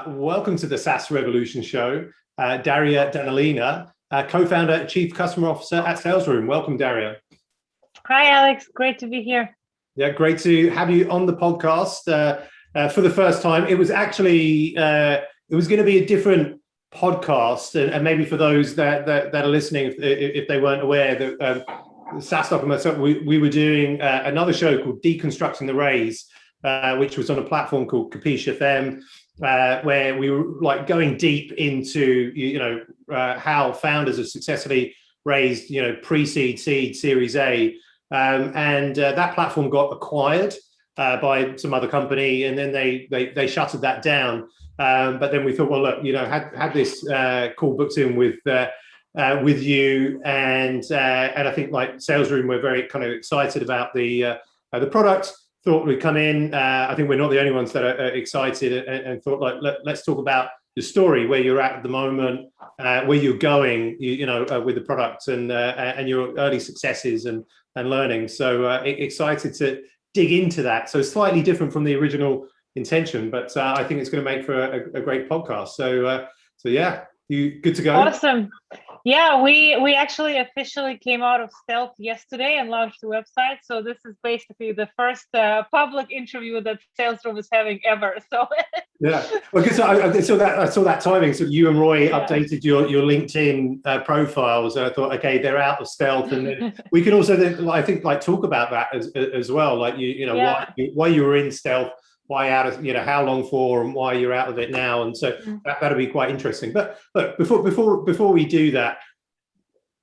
Welcome to the SaaS Revolution Show. Daria Danilina, co-founder and chief customer officer at Salesroom. Welcome, Daria. Hi, Alex. Great to be here. Yeah, great to have you on the podcast for the first time. It was actually it was going to be a different podcast, and maybe for those that are listening, if they weren't aware, that SaaStock and myself, we were doing another show called Deconstructing the Raise, which was on a platform called Captial FM. Where we were like going deep into how founders have successfully raised pre-seed, seed, Series A, and that platform got acquired by some other company, and then they shuttered that down. But then we thought, well, look, had this call booked in with you, and I think like Salesroom, we're very kind of excited about the product. Thought we'd come in. I think we're not the only ones that are excited, and thought like let's talk about your story, where you're at the moment, where you're going, with the product, and your early successes and learning. So excited to dig into that. So slightly different from the original intention, but I think it's going to make for a great podcast. So yeah, you good to go? Awesome. Yeah, we actually officially came out of stealth yesterday and launched the website. So this is basically the first public interview that Salesroom is having ever. So yeah, well, because I saw that timing. So you and Roy updated your LinkedIn profiles, and I thought, okay, they're out of stealth, and we can also then, I think, like talk about that as well, like why you were in stealth, why out of how long for, and why you're out of it now, and so that'll be quite interesting. But look, before we do that,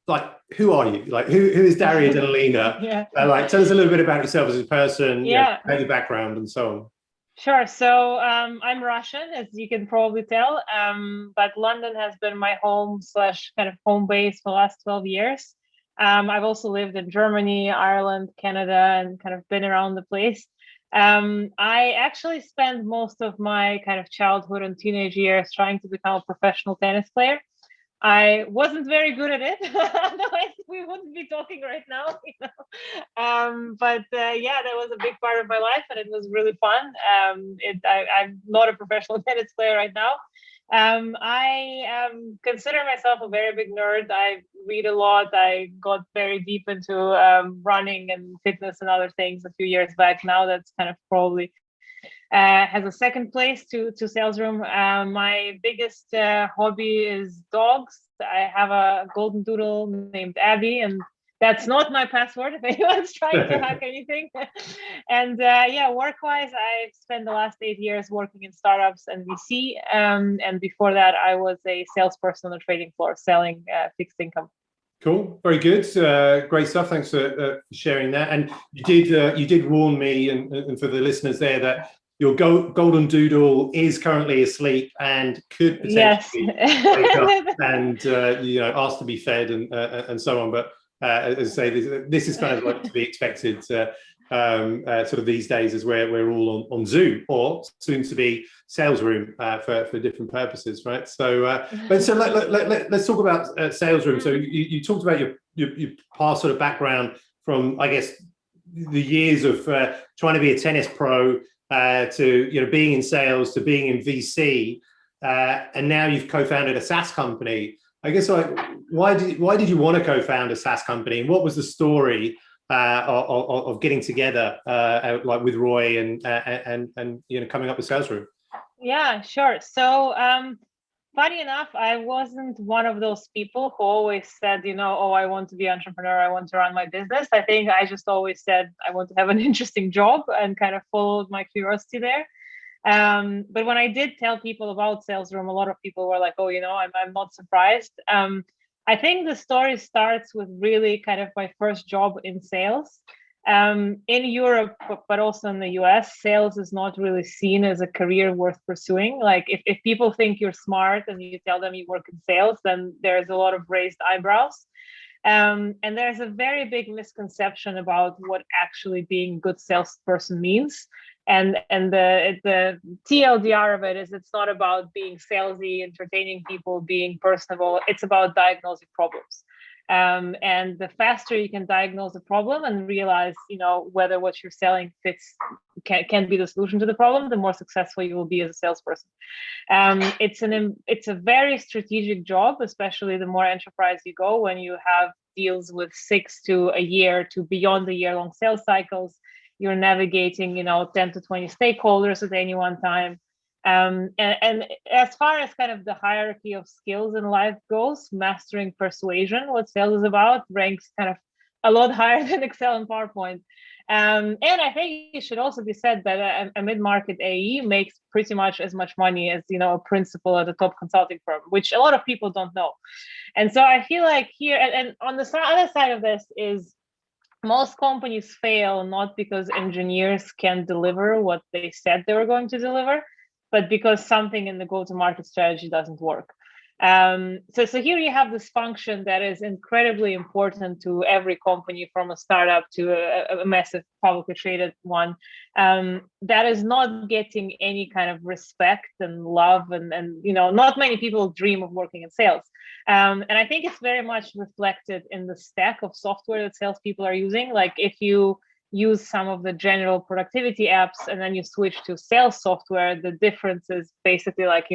like, who are you? Like, who is Daria Danilina? Like, tell us a little bit about yourself as a person, your background, and so on. Sure. So I'm Russian, as you can probably tell, but London has been my home / kind of home base for the last 12 years. I've also lived in Germany, Ireland, Canada, and kind of been around the place. I actually spent most of my kind of childhood and teenage years trying to become a professional tennis player. I wasn't very good at it, otherwise we wouldn't be talking right now. But that was a big part of my life, and it was really fun. I'm not a professional tennis player right now. I consider myself a very big nerd. I read a lot. I got very deep into running and fitness and other things a few years back. Now that's kind of probably has a second place to Salesroom. My biggest hobby is dogs. I have a golden doodle named Abby, and that's not my password if anyone's trying to hack anything. And work-wise, I've spent the last 8 years working in startups and VC. And before that, I was a salesperson on the trading floor selling fixed income. Cool, very good, great stuff. Thanks for sharing that. And you did warn me, and for the listeners there, that your golden doodle is currently asleep and could potentially wake up and ask to be fed and so on. But as I say, this is kind of like to be expected sort of these days, as we're all on Zoom, or soon to be Salesroom for different purposes, right? So let's talk about Salesroom. So you talked about your past sort of background from, I guess, the years of trying to be a tennis pro to being in sales, to being in VC, and now you've co-founded a SaaS company. I guess, like, why did you want to co-found a SaaS company, and what was the story of getting together like with Roy and coming up with Salesroom? Yeah, sure. So funny enough, I wasn't one of those people who always said, oh, I want to be an entrepreneur, I want to run my business. I think I just always said I want to have an interesting job, and kind of followed my curiosity there. But when I did tell people about Salesroom, a lot of people were like, oh, I'm not surprised. I think the story starts with really kind of my first job in sales. In Europe, but also in the US, sales is not really seen as a career worth pursuing. Like, if people think you're smart and you tell them you work in sales, then there's a lot of raised eyebrows. And there's a very big misconception about what actually being a good salesperson means. And the TLDR of it is, it's not about being salesy, entertaining people, being personable. It's about diagnosing problems. And the faster you can diagnose the problem and realize, whether what you're selling can be the solution to the problem, the more successful you will be as a salesperson. It's a very strategic job, especially the more enterprise you go, when you have deals with 6 to a year to beyond the year-long sales cycles. You're navigating, 10 to 20 stakeholders at any one time. And as far as kind of the hierarchy of skills in life goes, mastering persuasion, what sales is about, ranks kind of a lot higher than Excel and PowerPoint. And I think it should also be said that a mid-market AE makes pretty much as much money as, a principal at a top consulting firm, which a lot of people don't know. And so I feel like here, and on the other side of this is, most companies fail not because engineers can deliver what they said they were going to deliver, but because something in the go-to-market strategy doesn't work. So here you have this function that is incredibly important to every company, from a startup to a massive publicly traded one, that is not getting any kind of respect and love, and not many people dream of working in sales. And I think it's very much reflected in the stack of software that salespeople are using. Like, if you use some of the general productivity apps and then you switch to sales software, the difference is basically like,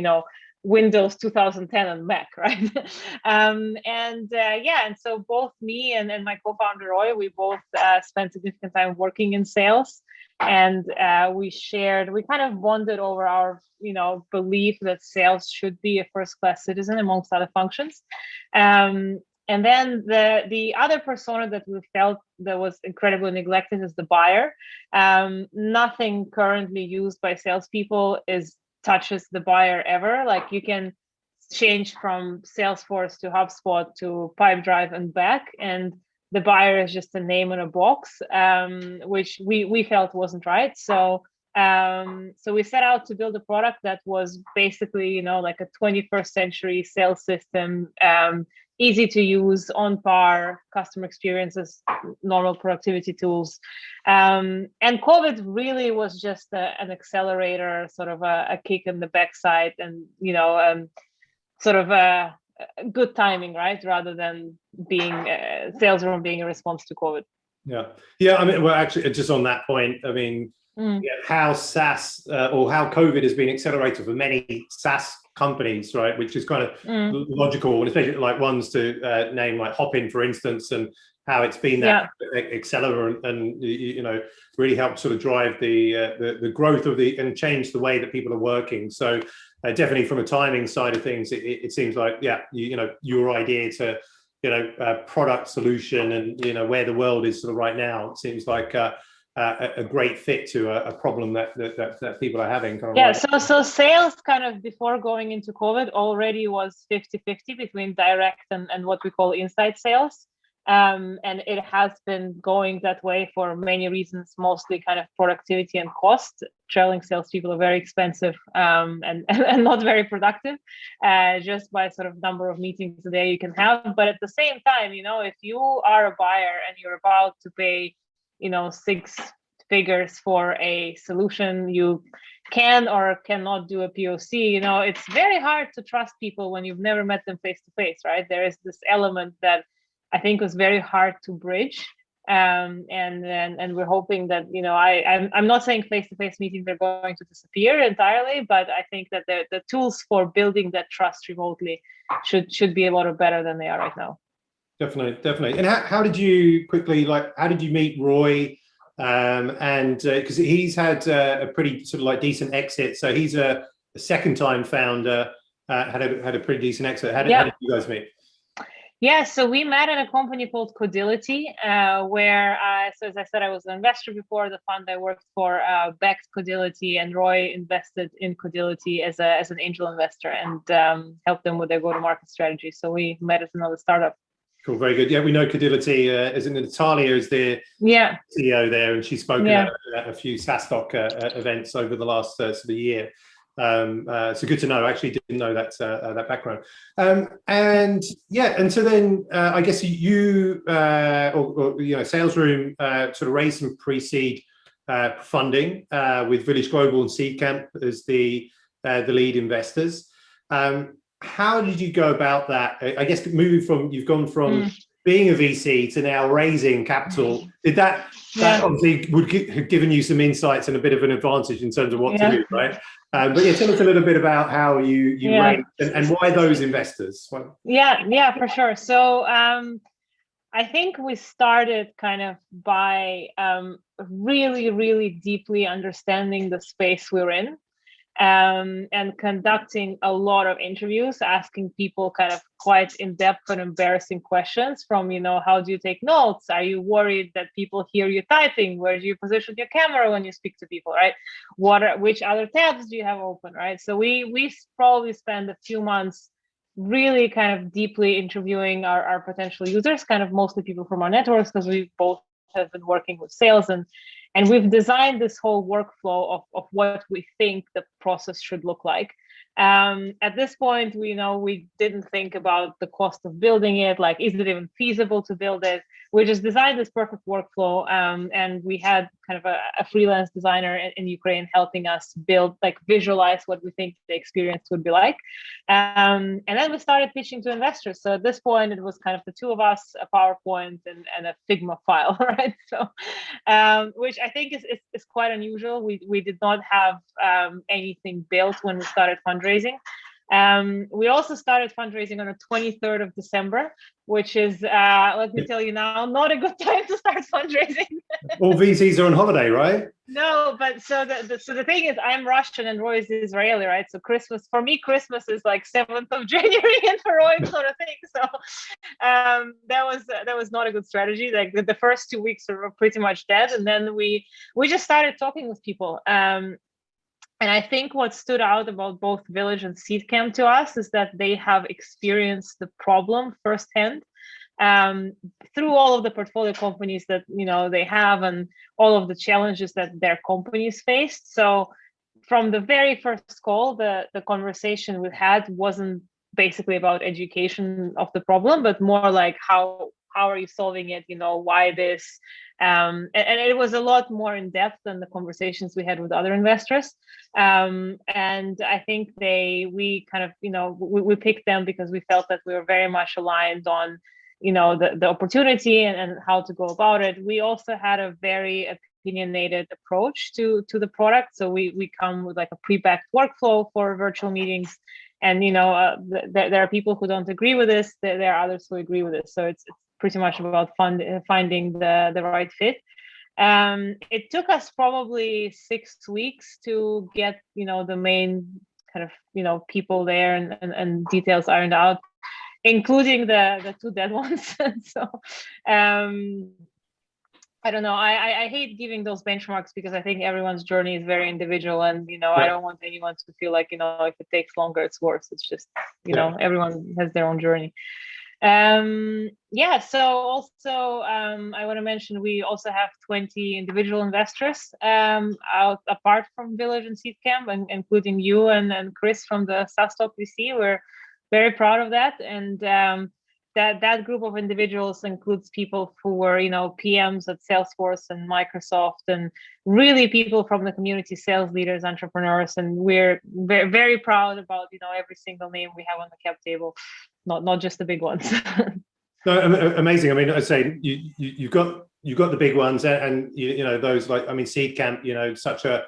Windows 2010 and Mac, right? And so both me and my co-founder Roy, we both spent significant time working in sales, and we kind of bonded over our belief that sales should be a first-class citizen amongst other functions. And then the other persona that we felt that was incredibly neglected is the buyer. Nothing currently used by salespeople touches the buyer ever. Like, you can change from Salesforce to HubSpot to Pipedrive and back, and the buyer is just a name in a box, which we felt wasn't right. So we set out to build a product that was basically, like a 21st century sales system, easy to use, on par customer experiences, normal productivity tools. And COVID really was just an accelerator, sort of a kick in the backside, and, sort of a good timing, right? Rather than being Salesroom being a response to COVID. Yeah. I mean, well, actually, just on that point, I mean, how SaaS or how COVID has been accelerated for many SaaS companies, right? Which is kind of logical, and especially like ones to name, like Hopin, for instance, and how it's been that accelerant, and really helped sort of drive the growth of and change the way that people are working. So definitely from a timing side of things, it seems like your idea to product solution and where the world is sort of right now, it seems like a great fit to a problem that people are having. So sales kind of before going into COVID already was 50-50 between direct and what we call inside sales. And it has been going that way for many reasons, mostly kind of productivity and cost. Traveling salespeople are very expensive and not very productive, just by sort of number of meetings a day you can have. But at the same time, if you are a buyer and you're about to pay 6 figures for a solution, you can or cannot do a POC. It's very hard to trust people when you've never met them face to face, right? There is this element that I think was very hard to bridge, and we're hoping that I'm not saying face to face meetings are going to disappear entirely, but I think that the tools for building that trust remotely should be a lot better than they are right now. Definitely. And how did you how did you meet Roy? And because he's had a pretty sort of like decent exit, so he's a second time founder, had a pretty decent exit. How did you guys meet? Yeah, so we met at a company called Codility, where, so as I said, I was an investor before. The fund I worked for backed Codility, and Roy invested in Codility as an angel investor and helped them with their go-to-market strategy. So we met at another startup. Cool, very good. Yeah, we know Codility, as in Natalia is the CEO there, and she's spoken at a few SaaStock events over the last sort of year. So good to know. I actually didn't know that background. And so then I guess you Salesroom sort of raised some pre-seed funding with Village Global and Seedcamp as the lead investors. How did you go about that? I guess you've gone from being a VC to now raising capital, did that obviously have given you some insights and a bit of an advantage in terms of what to do, right? But yeah, tell us a little bit about how you raised and why those investors. Yeah, for sure. So I think we started kind of by really, really deeply understanding the space we're in. And conducting a lot of interviews, asking people kind of quite in-depth and embarrassing questions from, how do you take notes? Are you worried that people hear you typing? Where do you position your camera when you speak to people, right? Which other tabs do you have open, right? So we probably spend a few months really kind of deeply interviewing our potential users, kind of mostly people from our networks, because we both have been working with sales, and we've designed this whole workflow of what we think the process should look like. At this point, we didn't think about the cost of building it, like, is it even feasible to build it? We just designed this perfect workflow, and we had kind of a freelance designer in Ukraine helping us build, like, visualize what we think the experience would be like. And then we started pitching to investors. So at this point, it was kind of the two of us, a PowerPoint and a Figma file, right? So, which I think is quite unusual. We did not have anything built when we started fundraising. We also started fundraising on the 23rd of December, which is, let me tell you now, not a good time to start fundraising. All VCs are on holiday, right? No, but so the thing is, I'm Russian and Roy is Israeli, right? So for me, Christmas is like 7th of January, and for Roy, it's not a thing. So that was not a good strategy. Like the first 2 weeks were pretty much dead, and then we just started talking with people. And I think what stood out about both Village and SeedCamp to us is that they have experienced the problem firsthand through all of the portfolio companies that they have, and all of the challenges that their companies faced. So from the very first call, the conversation we had wasn't basically about education of the problem, but more like how are you solving it? Why this? And it was a lot more in depth than the conversations we had with other investors. And I think we kind of, we picked them because we felt that we were very much aligned on, the opportunity and how to go about it. We also had a very opinionated approach to the product. So we come with like a pre-backed workflow for virtual meetings. And, there are people who don't agree with this. There are others who agree with it. So it's pretty much about finding the right fit. It took us probably 6 weeks to get, the main kind of, people there and details ironed out, including the two dead ones. So I don't know. I hate giving those benchmarks because I think everyone's journey is very individual, and I don't want anyone to feel like if it takes longer, it's worse. It's just everyone has their own journey. So also I want to mention we also have 20 individual investors apart from Village and SeedCamp, including you and Chris from the SaaStock VC. We're very proud of that, and that group of individuals includes people who were PMs at Salesforce and Microsoft, and really people from the community, sales leaders, entrepreneurs, and we're very, very proud about every single name we have on the cap table, not just the big ones. No, amazing. I mean, I'd say you've got the big ones, and those, like, I mean, SeedCamp, such a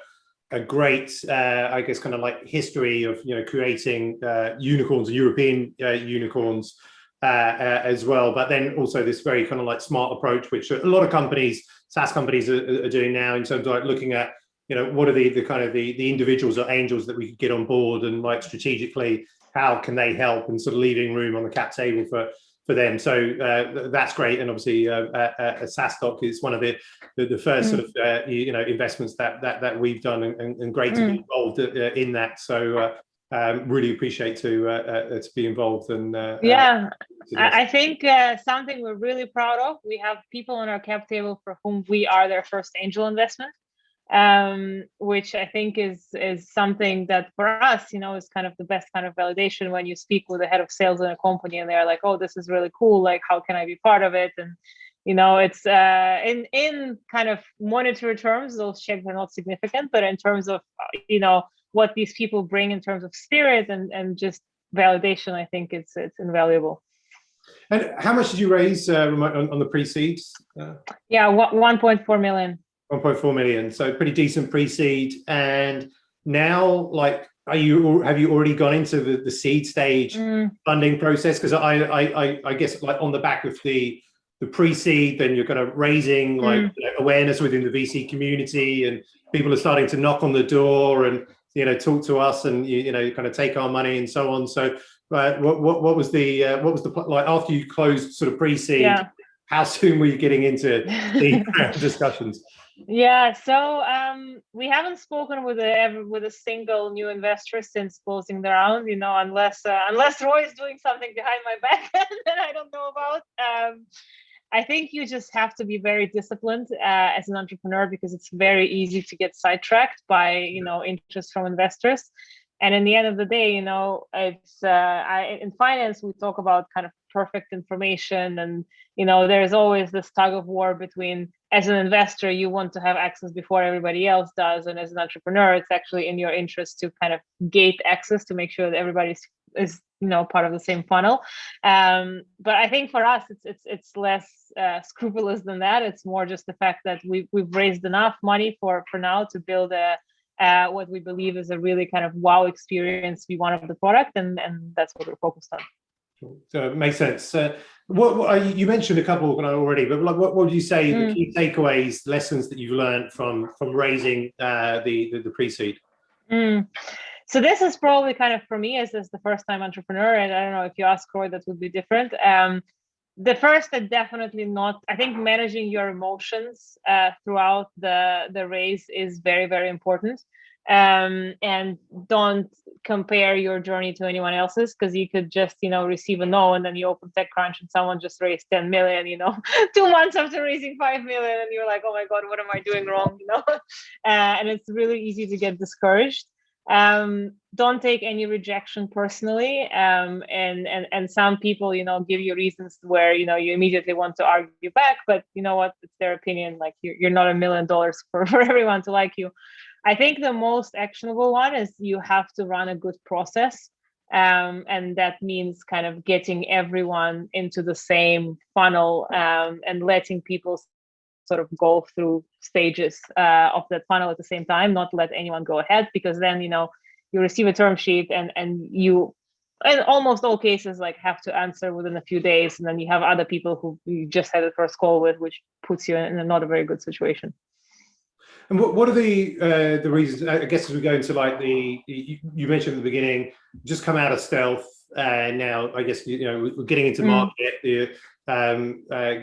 great, I guess, kind of like history of creating unicorns, European unicorns as well. But then also this very kind of like smart approach, which a lot of companies, SaaS companies, are doing now in terms of like looking at what are the kind of the individuals or angels that we could get on board, and like strategically how can they help, and sort of leaving room on the cap table for them. So that's great. And obviously SaaStock is one of the first sort of investments that we've done, and great to be involved in that. So really appreciate to be involved. And I think something we're really proud of, we have people on our cap table for whom we are their first angel investment, which I think is something that for us, is kind of the best kind of validation when you speak with the head of sales in a company and they're like, oh, this is really cool. Like, how can I be part of it? And, it's in kind of monetary terms, those checks are not significant, but in terms of, what these people bring in terms of spirit and just validation, I think it's invaluable. And how much did you raise on the pre-seeds? Yeah, 1.4 million. 1.4 million. So pretty decent pre-seed. And now, like, have you already gone into the seed stage funding process? Because I guess, like, on the back of the pre-seed, then you're kind of raising like awareness within the VC community, and people are starting to knock on the door and talk to us and kind of take our money and so on. So what was the like after you closed sort of pre-seed? Yeah. How soon were you getting into the discussions? Yeah, so we haven't spoken with a single new investor since closing the round, unless Roy is doing something behind my back that I don't know about. I think you just have to be very disciplined as an entrepreneur, because it's very easy to get sidetracked by interest from investors. And in the end of the day, it's in finance we talk about kind of perfect information, and there's always this tug of war between, as an investor you want to have access before everybody else does, and as an entrepreneur it's actually in your interest to kind of gate access to make sure that everybody is part of the same funnel. But I think for us it's less scrupulous than that. It's more just the fact that we've raised enough money for now to build what we believe is a really kind of wow experience we want of the product, and that's what we're focused on. So it makes sense. What you mentioned a couple already, but like, what would you say the key takeaways, lessons that you've learned from raising the pre-seed? So this is probably kind of, for me, as the first time entrepreneur, and I don't know if you ask Roy, that would be different. The first, and definitely not, I think managing your emotions throughout the raise is very, very important. And don't compare your journey to anyone else's, because you could just receive a no, and then you open TechCrunch and someone just raised 10 million 2 months after raising 5 million, and you're like, oh my god, what am I doing wrong? And it's really easy to get discouraged. Don't take any rejection personally, and some people give you reasons where you immediately want to argue back, but you know what, it's their opinion. Like, you're not $1 million for everyone to like you. I think the most actionable one is you have to run a good process, and that means kind of getting everyone into the same funnel, and letting people sort of go through stages of that funnel at the same time, not let anyone go ahead, because then you receive a term sheet and you, in almost all cases, like, have to answer within a few days, and then you have other people who you just had the first call with, which puts you in a not a very good situation. And what are the reasons? I guess as we go into like you mentioned at the beginning, just come out of stealth, now I guess we're getting into market,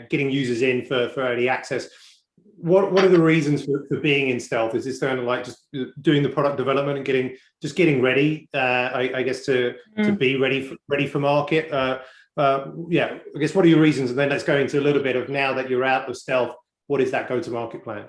getting users in for early access. What are the reasons for being in stealth? Is this kind of like just doing the product development and getting ready? I guess to be ready for market. Yeah, I guess what are your reasons? And then let's go into a little bit of, now that you're out of stealth, what is that go-to-market plan?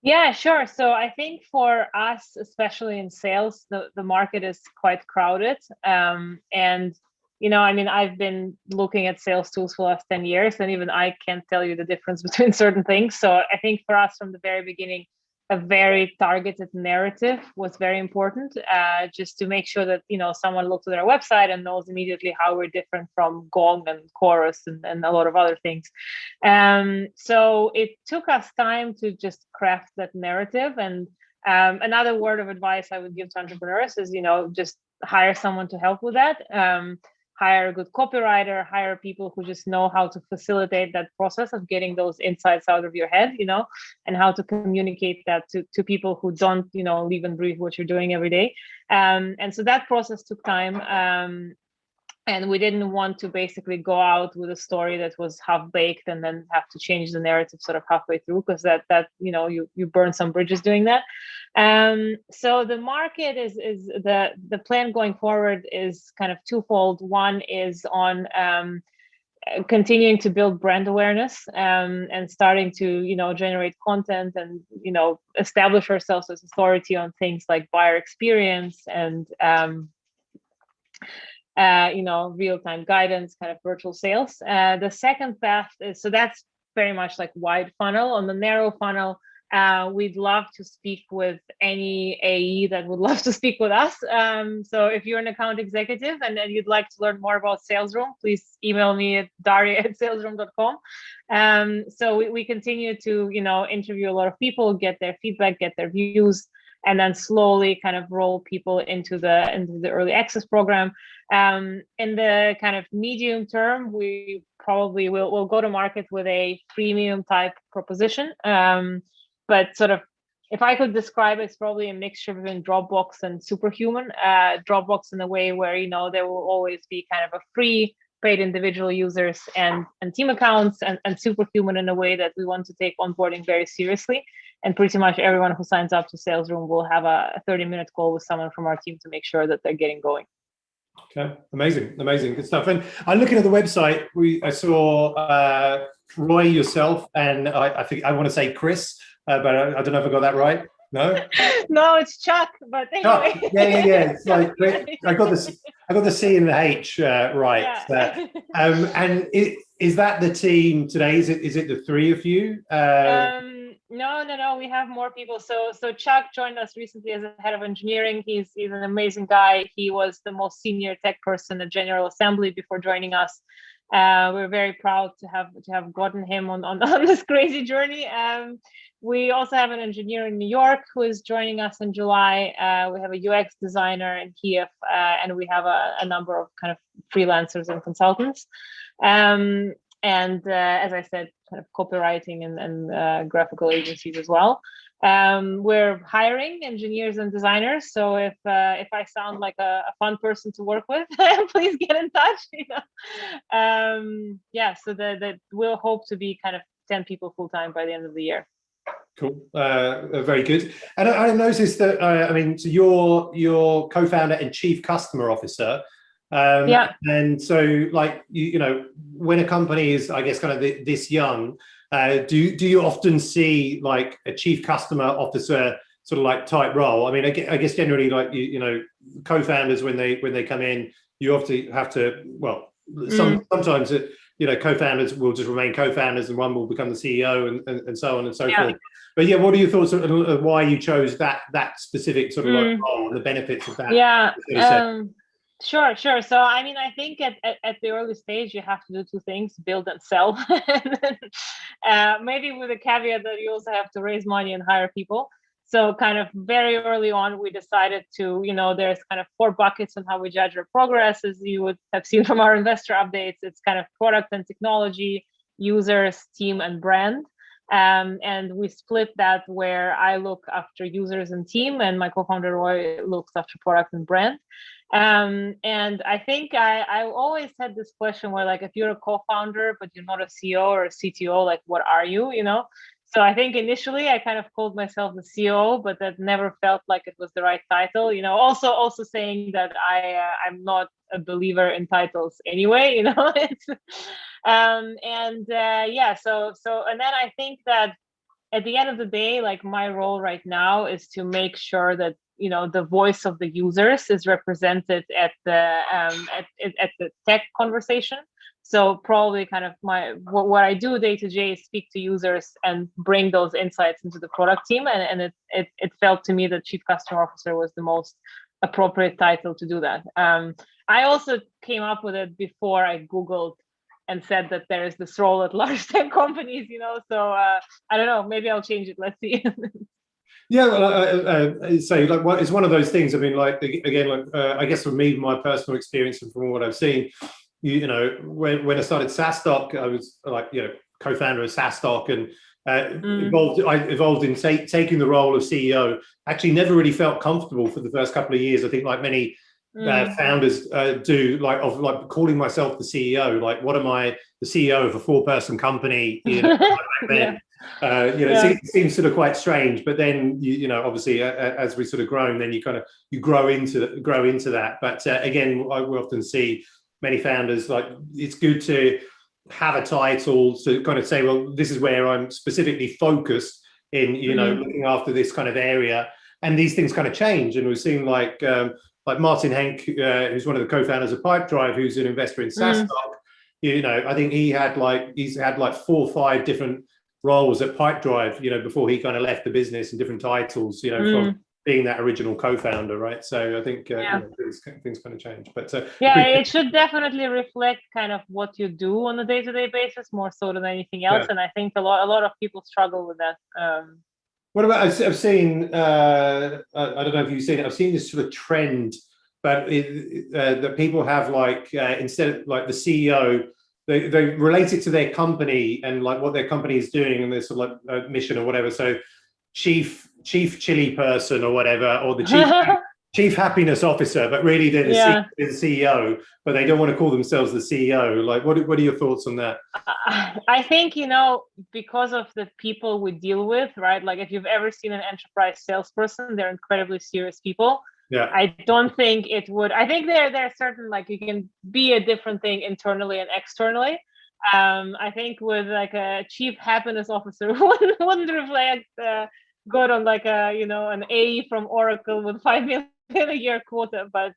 Yeah, sure. So I think for us, especially in sales, the market is quite crowded. And, I mean, I've been looking at sales tools for the last 10 years, and even I can't tell you the difference between certain things. So I think for us from the very beginning, a very targeted narrative was very important, just to make sure that, someone looks at our website and knows immediately how we're different from Gong and Chorus and a lot of other things. So it took us time to just craft that narrative. And another word of advice I would give to entrepreneurs is, just hire someone to help with that. Hire a good copywriter, hire people who just know how to facilitate that process of getting those insights out of your head, and how to communicate that to people who don't, live and breathe what you're doing every day. And so that process took time. And we didn't want to basically go out with a story that was half-baked and then have to change the narrative sort of halfway through, because that you burn some bridges doing that. So the market is the plan going forward is kind of twofold. One is on continuing to build brand awareness, and starting to generate content and establish ourselves as authority on things like buyer experience and real-time guidance, kind of virtual sales. The second path is, so that's very much like wide funnel. On the narrow funnel, We'd love to speak with any AE that would love to speak with us. So if you're an account executive and you'd like to learn more about Salesroom, please email me at daria@salesroom.com. So we continue to, interview a lot of people, get their feedback, get their views, and then slowly kind of roll people into the early access program. In the kind of medium term, we probably will go to market with a premium type proposition. But sort of, if I could describe it, it's probably a mixture between Dropbox and Superhuman. Dropbox in a way where, there will always be kind of a free paid individual users and team accounts, and Superhuman in a way that we want to take onboarding very seriously. And pretty much everyone who signs up to Salesroom will have a 30-minute call with someone from our team to make sure that they're getting going. Okay, amazing, good stuff. And I'm looking at the website. I saw Roy, yourself, and I think I want to say Chris, but I don't know if I got that right. No. No, it's Chuck. But anyway. Chuck. Yeah. It's like I got the C and the H right. Yeah. And is that the team today? Is it the three of you? No. We have more people. So Chuck joined us recently as a head of engineering. He's an amazing guy. He was the most senior tech person at General Assembly before joining us. We're very proud to have gotten him on this crazy journey. We also have an engineer in New York who is joining us in July. We have a UX designer in Kiev, and we have a number of kind of freelancers and consultants. And as I said, kind of copywriting and graphical agencies as well. We're hiring engineers and designers. So if I sound like a fun person to work with, please get in touch. So that we'll hope to be kind of 10 people full time by the end of the year. Cool, very good. And I noticed that so you're co-founder and chief customer officer. And so, like, when a company is, I guess, kind of this young, do you often see like a chief customer officer sort of like type role? I mean, I guess generally, like, co-founders when they come in, you obviously have to, sometimes co-founders will just remain co-founders and one will become the CEO and so on and so forth. But yeah, what are your thoughts on why you chose that specific sort of like role and the benefits of that? Yeah. Sure. So, I mean, I think at the early stage, you have to do two things: build and sell. Maybe with a caveat that you also have to raise money and hire people. So kind of very early on, we decided to, there's kind of 4 buckets on how we judge our progress, as you would have seen from our investor updates. It's kind of product and technology, users, team, and brand. And we split that where I look after users and team, and my co-founder Roy looks after product and brand. And I think I always had this question where, like, if you're a co-founder but you're not a CEO or a CTO, like, what are you? So I think initially I kind of called myself the CEO, but that never felt like it was the right title. Also saying that I'm not a believer in titles anyway. It's and then I think that at the end of the day, like, my role right now is to make sure that the voice of the users is represented at the tech conversation. So probably kind of what I do day to day is speak to users and bring those insights into the product team. And it felt to me that Chief Customer Officer was the most appropriate title to do that. I also came up with it before I Googled and said that there is this role at large tech companies, so I don't know, maybe I'll change it. Let's see. Yeah, well, it's one of those things. I mean, like, again, like, I guess for me, my personal experience and from what I've seen, when I started SaaStock, I was like, co-founder of SaaStock, and I evolved in taking the role of CEO. Actually, never really felt comfortable for the first couple of years. I think, like many founders do, like calling myself the CEO. Like, what am I, the CEO of a 4-person company? Back then. It seems sort of quite strange, but then obviously as we sort of grown, then you grow into that. But again, we often see many founders, like, it's good to have a title to kind of say, well, this is where I'm specifically focused in, looking after this kind of area. And these things kind of change, and we've seen like Martin Henk, who's one of the co-founders of Pipedrive, who's an investor in SaaStock. I think he's had like 4 or 5 different roles at Pipedrive, before he kind of left the business, and different titles, from being that original co-founder, right? So I think things kind of change. But it should definitely reflect kind of what you do on a day-to-day basis, more so than anything else. And I think a lot of people struggle with that. What about, I've seen, I don't know if you've seen it, I've seen this sort of trend, but that people have instead of the CEO, they relate it to their company and what their company is doing and their sort of mission or whatever. So chief chili person or whatever, or the chief happiness officer, but really they're the CEO, but they don't want to call themselves the CEO. What are your thoughts on that? I think, because of the people we deal with, right? Like if you've ever seen an enterprise salesperson, they're incredibly serious people. Yeah. I don't think it would. I think there are certain, you can be a different thing internally and externally. I think with a chief happiness officer wouldn't reflect good on an A from Oracle with 5 million a year quota. But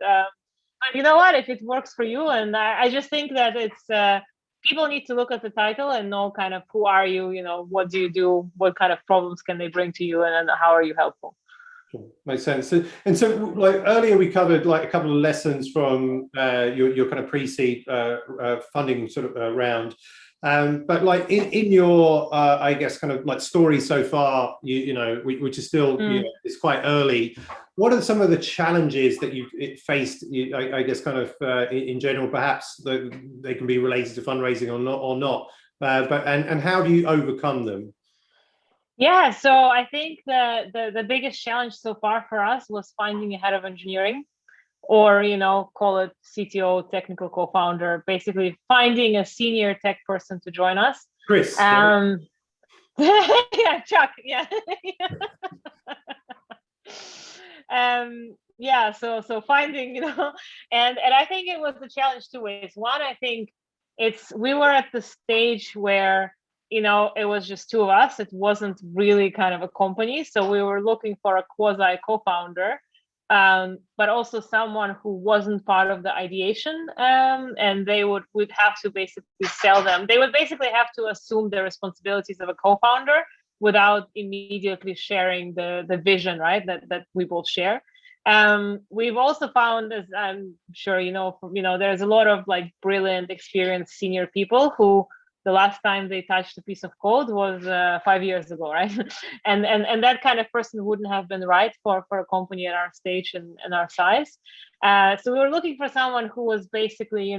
you know what? If it works for you, and I just think that it's people need to look at the title and know kind of who are you, what do you do, what kind of problems can they bring to you, and how are you helpful. Makes sense. And so earlier we covered a couple of lessons from your kind of pre-seed funding sort of round. But in your I guess kind of story so far, which is still it's quite early. What are some of the challenges that you faced? I guess kind of in general, perhaps they can be related to fundraising or not. But how do you overcome them? Yeah, so I think the biggest challenge so far for us was finding a head of engineering, or call it CTO, technical co-founder, basically finding a senior tech person to join us. Chris. Yeah, Chuck. Yeah. Yeah, so finding, and I think it was a challenge two ways. One, I think we were at the stage where it was just two of us. It wasn't really kind of a company. So we were looking for a quasi co-founder, but also someone who wasn't part of the ideation. And they would have to basically sell them. They would basically have to assume the responsibilities of a co-founder without immediately sharing the vision, right? That we both share. We've also found, as I'm sure there's a lot of brilliant, experienced senior people who the last time they touched a piece of code was 5 years ago, right? and that kind of person wouldn't have been right for a company at our stage and our size. So we were looking for someone who was basically,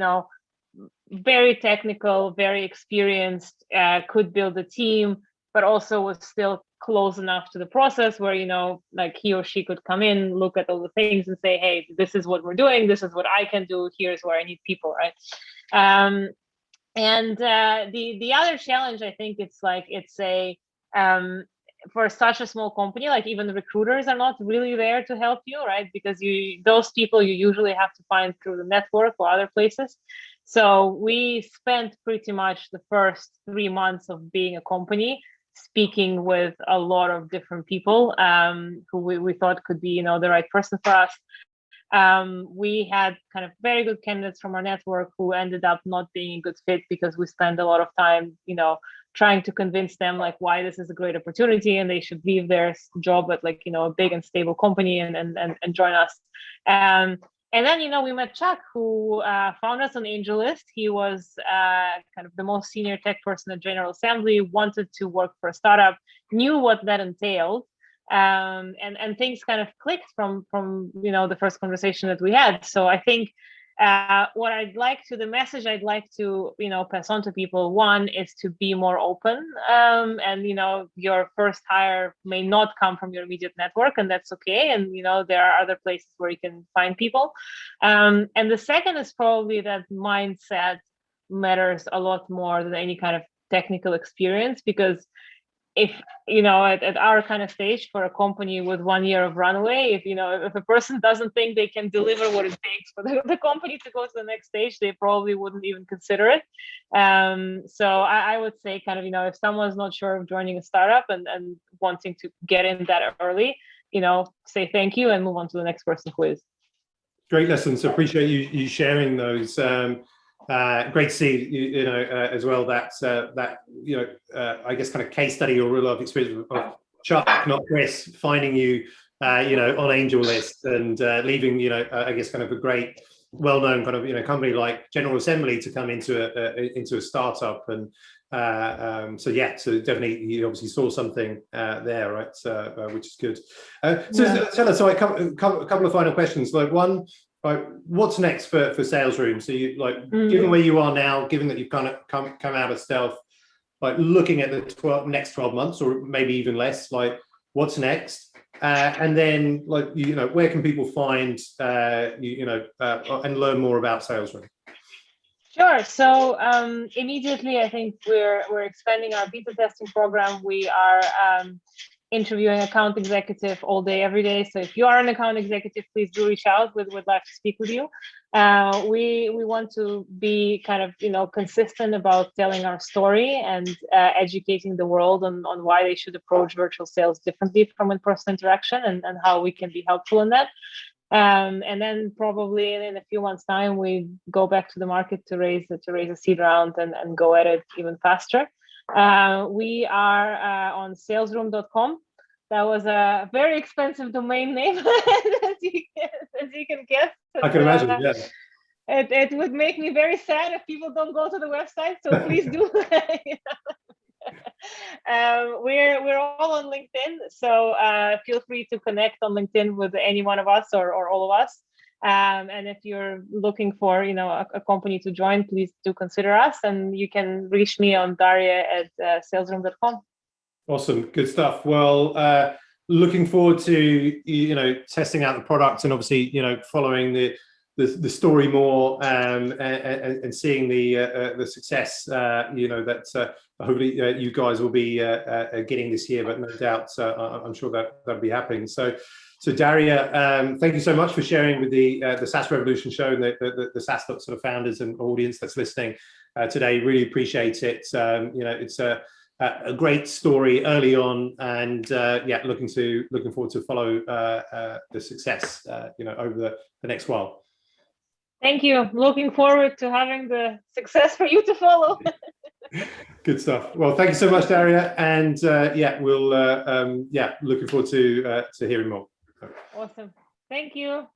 very technical, very experienced, could build a team, but also was still close enough to the process where, he or she could come in, look at all the things and say, hey, this is what we're doing. This is what I can do. Here's where I need people, right? And the other challenge, I think it's for such a small company, even the recruiters are not really there to help you, right? Because those people you usually have to find through the network or other places. So we spent pretty much the first 3 months of being a company speaking with a lot of different people who we thought could be, the right person for us. We had kind of very good candidates from our network who ended up not being a good fit because we spent a lot of time, trying to convince them why this is a great opportunity and they should leave their job at a big and stable company and join us. And then, we met Chuck, who found us on AngelList. He was kind of the most senior tech person at General Assembly, wanted to work for a startup, knew what that entailed. And things kind of clicked from the first conversation that we had. So I think the message I'd like to pass on to people, one is to be more open, and your first hire may not come from your immediate network, and that's okay. And there are other places where you can find people. And the second is probably that mindset matters a lot more than any kind of technical experience, because if at our kind of stage for a company with 1 year of runway, if a person doesn't think they can deliver what it takes for the company to go to the next stage, they probably wouldn't even consider it. So I would say kind of, if someone's not sure of joining a startup and wanting to get in that early, say thank you and move on to the next person who is. Great lessons. Appreciate you sharing those. Great to see as well that I guess kind of case study or real life experience of Chuck, not Chris, finding you on Angel List and leaving I guess kind of a great well-known kind of company like General Assembly to come into a startup. And so definitely you obviously saw something there, right? Which is good. Tell us, so a couple of final questions. Like one, what's next for Salesroom? So you given where you are now, given that you've kind of come out of stealth, like looking at the next 12 months or maybe even less, like what's next? And then where can people find and learn more about Salesroom? Sure. So immediately, I think we're expanding our beta testing program. We are interviewing account executive all day, every day. So if you are an account executive, please do reach out. We'd like to speak with you. We want to be kind of consistent about telling our story and educating the world on why they should approach virtual sales differently from in-person interaction and how we can be helpful in that. And then probably in a few months' time, we go back to the market to raise a seed round and go at it even faster. We are on salesroom.com. That was a very expensive domain name, as you can guess. I can imagine, yeah. It would make me very sad if people don't go to the website, so please do. We're all on LinkedIn, so feel free to connect on LinkedIn with any one of us or all of us. And if you're looking for a company to join, please do consider us, and you can reach me on daria@salesroom.com. Awesome, good stuff. Well, looking forward to testing out the product and obviously following the story more and seeing the success that hopefully you guys will be getting this year, but no doubt I'm sure that'll be happening. So Daria, thank you so much for sharing with the SaaS Revolution Show and the SaaStock sort of founders and audience that's listening today. Really appreciate it. It's a great story early on, and looking forward to follow the success over the next while. Thank you. Looking forward to having the success for you to follow. Good stuff. Well, thank you so much, Daria, and we'll looking forward to hearing more. Awesome. Thank you.